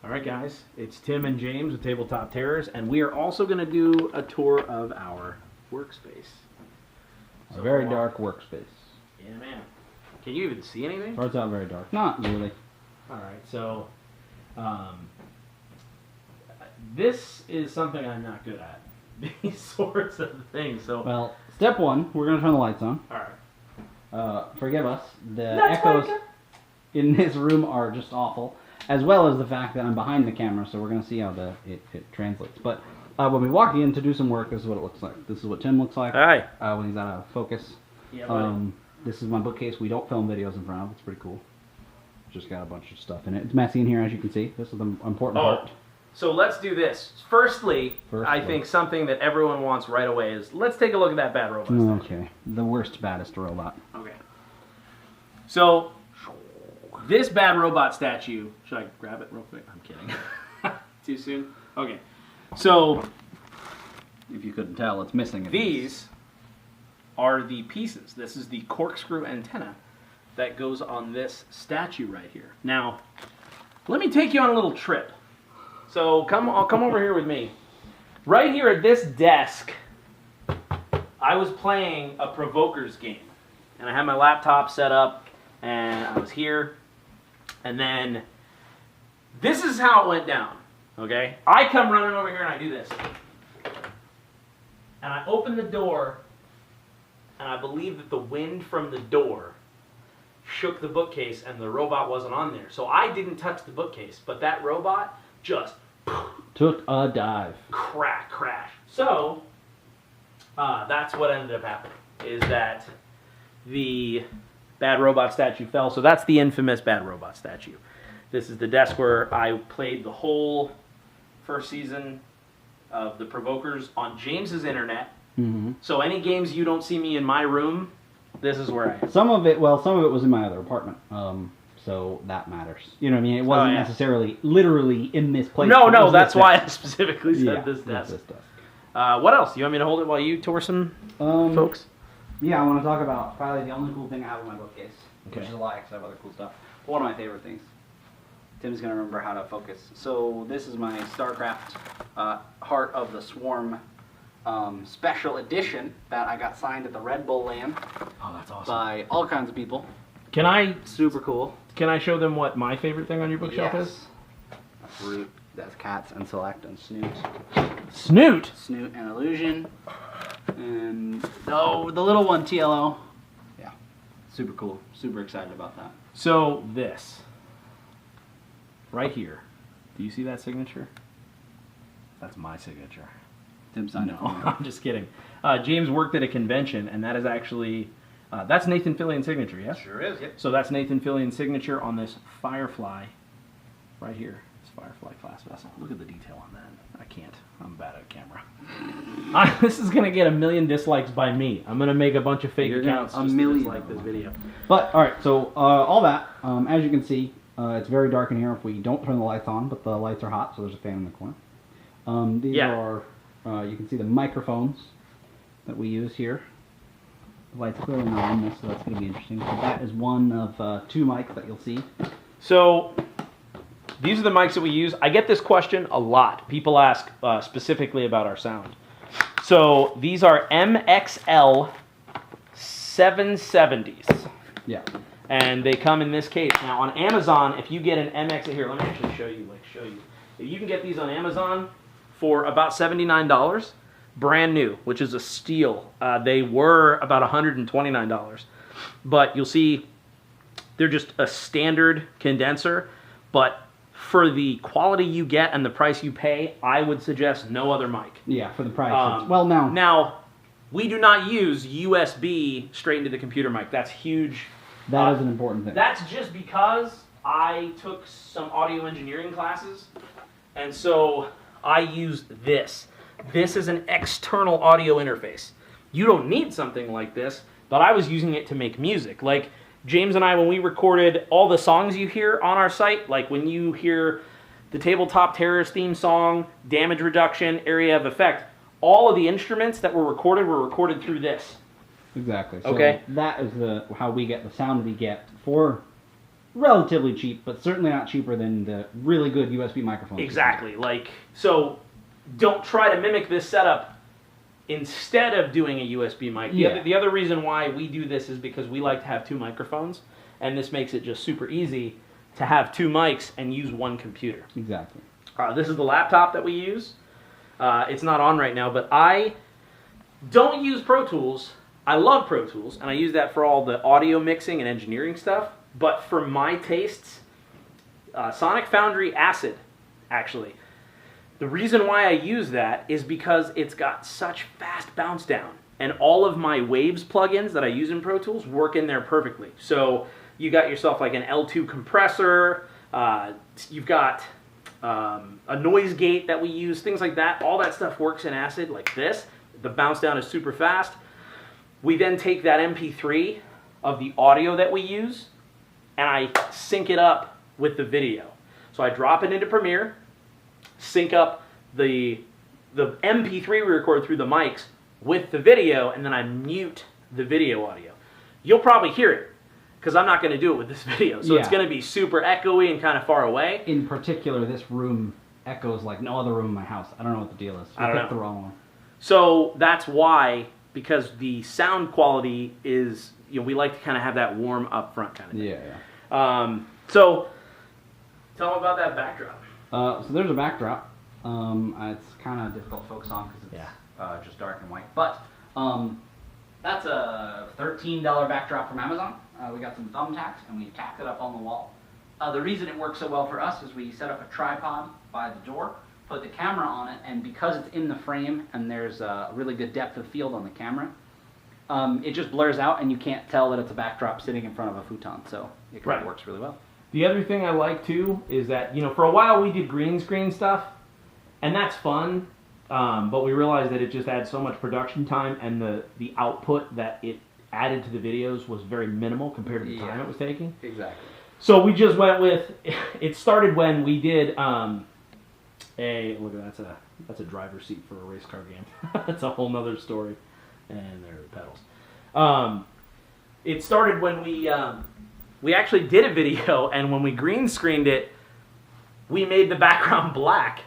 All right, guys, it's Tim and James with Tabletop Terrors, and we are also going to do a tour of our workspace. A very dark workspace. Yeah, man. Can you even see anything? Starts out very dark. Not really. All right, so this is something I'm not good at. These sorts of things. So well, step one, we're going to turn the lights on. All right. Forgive us. The echoes in this room are just awful, as well as the fact that I'm behind the camera, so we're going to see how it translates. But when we walk in to do some work, this is what it looks like. This is what Tim looks like Hi. When he's out of focus. Yeah, buddy. This is my bookcase we don't film videos in front of. It's pretty cool. Just got a bunch of stuff in it. It's messy in here, as you can see. This is the important part. So let's do this. Firstly, I think something that everyone wants right away is, let's take a look at that bad robot statue. Okay. The worst, baddest robot. Okay. So, this bad robot statue, should I grab it real quick? I'm kidding. Too soon? Okay. So, if you couldn't tell, it's missing. These are the pieces. This is the corkscrew antenna that goes on this statue right here. Now, let me take you on a little trip. So come over here with me. Right here at this desk, I was playing a Provokers game. And I had my laptop set up, and I was here. And then, this is how it went down, okay? I come running over here and I do this. And I open the door, and I believe that the wind from the door shook the bookcase and the robot wasn't on there. So I didn't touch the bookcase, but that robot just took a dive. Crash. So, that's what ended up happening, is that the bad robot statue fell. So that's the infamous bad robot statue. This is the desk where I played the whole first season of the Provokers on James's internet. Mm-hmm. So any games you don't see me in my room, this is where I am. Some of it was in my other apartment. So that matters. You know what I mean? It wasn't necessarily literally in this place. No, that's why I specifically said this desk. This desk. What else? You want me to hold it while you tour some folks? Yeah, I want to talk about probably the only cool thing I have in my bookcase. Okay. Which is a lie, because I have other cool stuff. One of my favorite things. Tim's going to remember how to focus. So this is my StarCraft Heart of the Swarm special edition that I got signed at the Red Bull LAN. Oh, that's awesome. By all kinds of people. Super cool. Can I show them what my favorite thing on your bookshelf is? That's Root, that's Cats and Select and Snoot. Snoot? Snoot and Illusion. And the little one, TLO. Yeah. Super cool. Super excited about that. So this. Right here. Do you see that signature? That's my signature. Tim signed it for me. I'm just kidding. James worked at a convention, and that is actually... that's Nathan Fillion's signature, yes? Sure is, yep. So that's Nathan Fillion's signature on this Firefly right here. This Firefly class vessel. Look at the detail on that. I can't. I'm bad at camera. This is going to get 1 million dislikes by me. I'm going to make a bunch of fake accounts just to dislike this video. But, alright, so all that, as you can see, it's very dark in here if we don't turn the lights on, but the lights are hot, so there's a fan in the corner. These are, you can see the microphones that we use here. The light's clearly not on this, so that's going to be interesting. So that is one of 2 mics that you'll see. So, these are the mics that we use. I get this question a lot. People ask specifically about our sound. So, these are MXL 770s. Yeah. And they come in this case. Now, on Amazon, if you get an MX... Here, let me actually show you. If you can get these on Amazon for about $79... brand new, which is a steal. They were about $129. But you'll see they're just a standard condenser. But for the quality you get and the price you pay, I would suggest no other mic. Yeah, for the price. Well, now... Now, we do not use USB straight into the computer mic. That's huge. That is an important thing. That's just because I took some audio engineering classes. And so I use this. This is an external audio interface. You don't need something like this, but I was using it to make music. Like James and I, when we recorded all the songs you hear on our site, like when you hear the Tabletop Terrors theme song, Damage Reduction, Area of Effect, all of the instruments that were recorded through this. Exactly. So okay. That is how we get the sound we get for relatively cheap, but certainly not cheaper than the really good USB microphones. Exactly. Like, so don't try to mimic this setup instead of doing a USB mic. The other reason why we do this is because we like to have 2 microphones, and this makes it just super easy to have 2 mics and use one computer. Exactly. This is the laptop that we use. It's not on right now, but I don't use Pro Tools. I love Pro Tools, and I use that for all the audio mixing and engineering stuff. But for my tastes, Sonic Foundry Acid, actually. The reason why I use that is because it's got such fast bounce down. And all of my Waves plugins that I use in Pro Tools work in there perfectly. So you got yourself like an L2 compressor, you've got a noise gate that we use, things like that. All that stuff works in Acid like this. The bounce down is super fast. We then take that MP3 of the audio that we use, and I sync it up with the video. So I drop it into Premiere, sync up the MP3 we record through the mics with the video, and then I mute the video audio. You'll probably hear it, because I'm not going to do it with this video. So it's going to be super echoey and kind of far away. In particular, this room echoes like no other room in my house. I don't know what the deal is. I picked the wrong one. So that's why, because the sound quality is, we like to kind of have that warm up front kind of thing. Yeah. So tell them about that backdrop. So there's a backdrop. It's kind of difficult to focus on because it's just dark and white. But that's a $13 backdrop from Amazon. We got some thumbtacks and we tacked it up on the wall. The reason it works so well for us is we set up a tripod by the door, put the camera on it, and because it's in the frame and there's a really good depth of field on the camera, it just blurs out and you can't tell that it's a backdrop sitting in front of a futon. So it kind of works really well. The other thing I like too is that, for a while we did green screen stuff, and that's fun, but we realized that it just adds so much production time, and the output that it added to the videos was very minimal compared to the time it was taking. Exactly. So we just went with, it started when we did look at that's a driver's seat for a race car game. That's a whole nother story. And there are the pedals. It started when we actually did a video, and when we green screened it, we made the background black.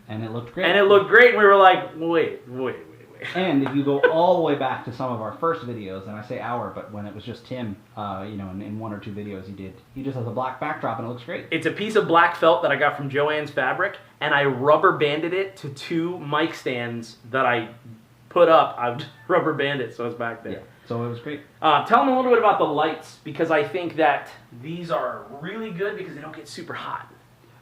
And it looked great. And we were like, wait. And if you go all the way back to some of our first videos, and I say our, but when it was just Tim, in 1 or 2 videos he just has a black backdrop and it looks great. It's a piece of black felt that I got from Joann's Fabric, and I rubber banded it to 2 mic stands that I put up. I rubber banded it so it's back there. Yeah, so it was great. Tell them a little bit about the lights, because I think that these are really good because they don't get super hot.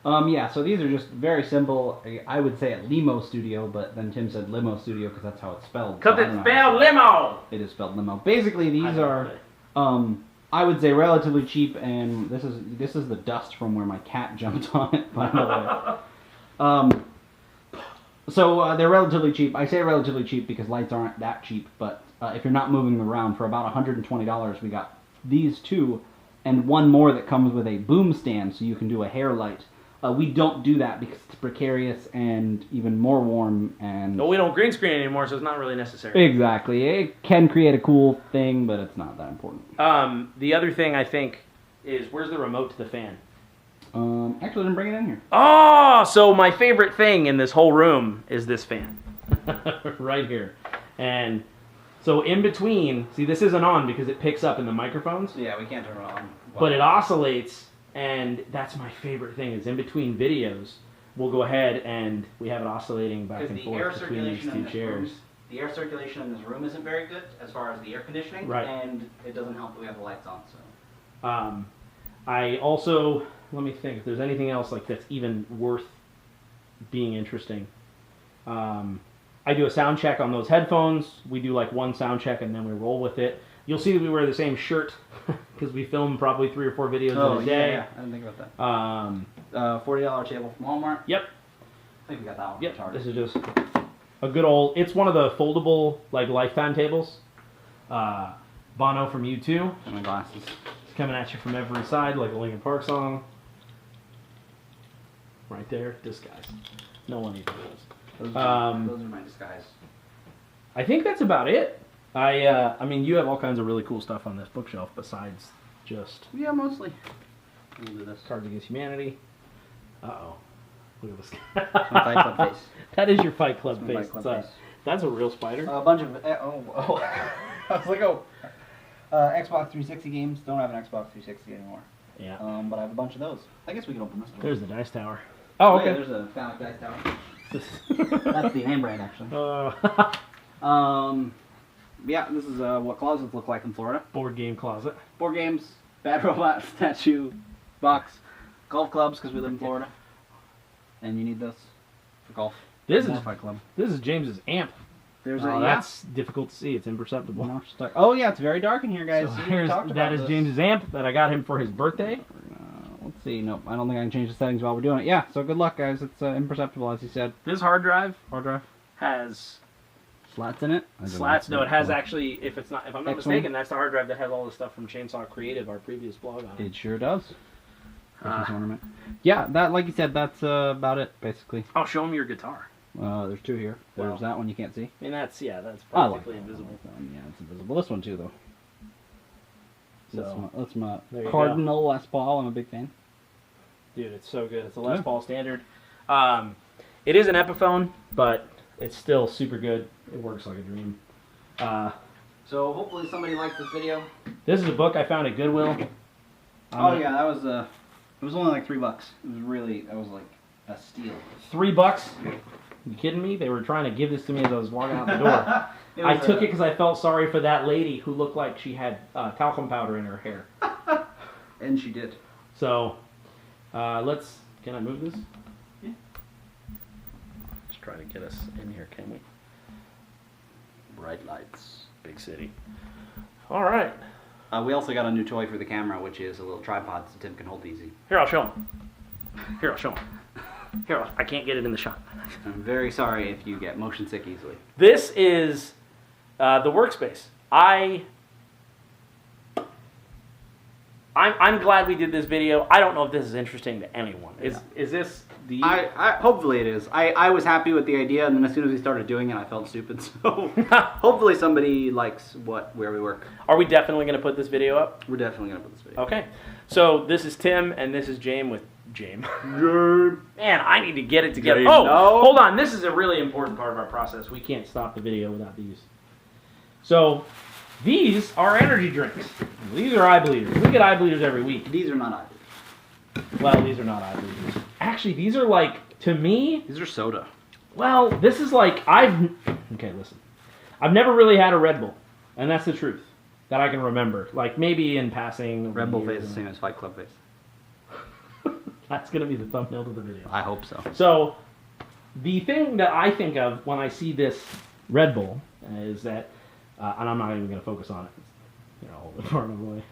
So these are just very simple. I would say at Limo Studio, but then Tim said Limo Studio because that's how it's spelled. Because it's spelled limo! It is spelled limo. Basically, these are, I would say, relatively cheap, and this is the dust from where my cat jumped on it, by the way. So they're relatively cheap. I say relatively cheap because lights aren't that cheap, but if you're not moving them around, for about $120, we got these 2, and one more that comes with a boom stand, so you can do a hair light. We don't do that because it's precarious and even more warm. But we don't green screen anymore, so it's not really necessary. Exactly. It can create a cool thing, but it's not that important. The other thing I think is, where's the remote to the fan? Actually, I didn't bring it in here. Oh, so my favorite thing in this whole room is this fan. Right here. And so in between, see, this isn't on because it picks up in the microphones. Yeah, we can't turn it on. But it oscillates. And that's my favorite thing, is in between videos, we'll go ahead and we have it oscillating back and forth between these 2 chairs. The air circulation in this room isn't very good as far as the air conditioning, and it doesn't help that we have the lights on. So, I also, let me think if there's anything else like that's even worth being interesting. I do a sound check on those headphones. We do like 1 sound check and then we roll with it. You'll see that we wear the same shirt because we film probably 3 or 4 videos in a day. Yeah, I didn't think about that. $40 table from Walmart. Yep. I think we got that one. Yep. From Target. This is just a good old. It's one of the foldable like lifetime tables. Bono from U2. And my glasses. It's coming at you from every side like a Linkin Park song. Right there, disguise. No one even knows. Those are my disguise. I think that's about it. I mean, you have all kinds of really cool stuff on this bookshelf besides just... Yeah, mostly. We'll do this. Cards Against Humanity. Uh-oh. Look at this My Fight Club face. That is your Fight Club face. Fight Club face. That's a real spider. A bunch of... I was like, Xbox 360 games. Don't have an Xbox 360 anymore. Yeah. But I have a bunch of those. I guess we can open this door. There's the dice tower. Oh, okay. Yeah, there's a phallic dice tower. That's the name brand, actually. Yeah, this is what closets look like in Florida. Board game closet. Board games, Bad Robot, statue, box, golf clubs, because we live in Florida. And you need this for golf. This More is Fight Club. This is James's amp. There's that's difficult to see. It's imperceptible. No, oh yeah, it's very dark in here, guys. So that is James's amp that I got him for his birthday. Let's see. Nope, I don't think I can change the settings while we're doing it. Yeah, so good luck, guys. It's imperceptible, as he said. This hard drive has slats in it. Slats? No, it has actually. If I'm not mistaken, that's the hard drive that has all the stuff from Chainsaw Creative, our previous blog on it. It sure does. Yeah, that, like you said, that's about it, basically. I'll show him your guitar. There's two here. There's that one you can't see. I mean, that's practically invisible. Yeah, it's invisible. This one too, though. So that's my Cardinal Les Paul. I'm a big fan. Dude, it's so good. It's a Les Paul standard. It is an Epiphone, but it's still super good. It works like a dream. So hopefully somebody likes this video. This is a book I found at Goodwill. Yeah, that was it was only like $3. It was like a steal. $3? You kidding me? They were trying to give this to me as I was walking out the door. I took it because I felt sorry for that lady who looked like she had talcum powder in her hair. And she did. So, can I move this? Yeah. Let's try to get us in here, can we? Bright lights. Big city. All right. We also got a new toy for the camera, which is a little tripod so Tim can hold easy. Here, I'll show him. Here, I can't get it in the shot. I'm very sorry if you get motion sick easily. This is the workspace. I'm glad we did this video. I don't know if this is interesting to anyone. Is this the... hopefully it is. I was happy with the idea, and then as soon as we started doing it, I felt stupid. So hopefully somebody likes where we work. Are we definitely going to put this video up? We're definitely going to put this video up. Okay. So this is Tim, and this is James with... Man, I need to get it together. Hold on. This is a really important part of our process. We can't stop the video without these. So, these are energy drinks. These are eye bleeders. We get eye bleeders every week. These are not eye bleeders. Well, these are not eye bleeders. Actually, these are like, to me... These are soda. Well, this is like, okay, listen. I've never really had a Red Bull. And that's the truth. That I can remember. Like, maybe in passing... Red Bull face is the same as Fight Club face. That's going to be the thumbnail to the video. I hope so. So, the thing that I think of when I see this Red Bull is that, and I'm not even going to focus on it. Hold it far away.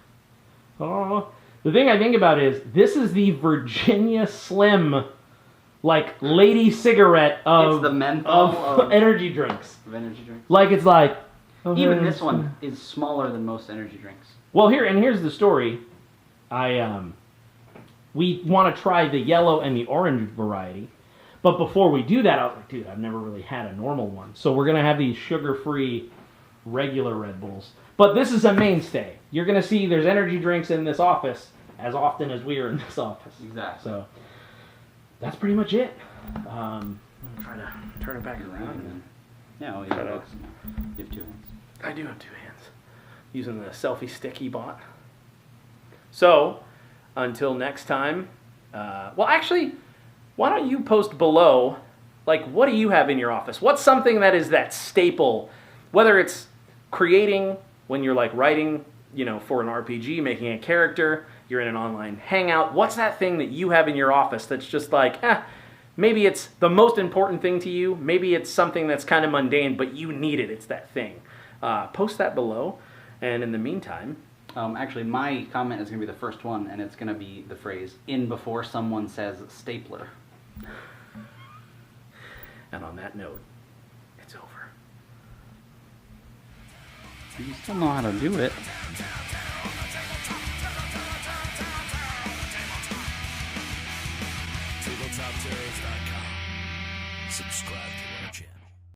Oh, the thing I think about is this is the Virginia Slim, like lady cigarette of it's the menthol of energy drinks. Of energy drinks. Like it's like even this one is smaller than most energy drinks. Well, here's the story. We want to try the yellow and the orange variety. But before we do that, I was like, dude, I've never really had a normal one. So we're going to have these sugar-free regular Red Bulls. But this is a mainstay. You're going to see there's energy drinks in this office as often as we are in this office. Exactly. So that's pretty much it. I'm going to try to turn it back around. Yeah, you have 2 hands. I do have 2 hands. Using the selfie stick he bought. So... until next time, well, actually, why don't you post below, like, what do you have in your office? What's something that is that staple, whether it's creating when you're, like, writing, for an RPG, making a character, you're in an online hangout. What's that thing that you have in your office that's just like, maybe it's the most important thing to you. Maybe it's something that's kind of mundane, but you need it. It's that thing. Post that below, and in the meantime... actually, my comment is going to be the first one, and it's going to be the phrase, in before someone says stapler. And on that note, it's over. You still know how to do it. Tabletopterrors.com. Subscribe to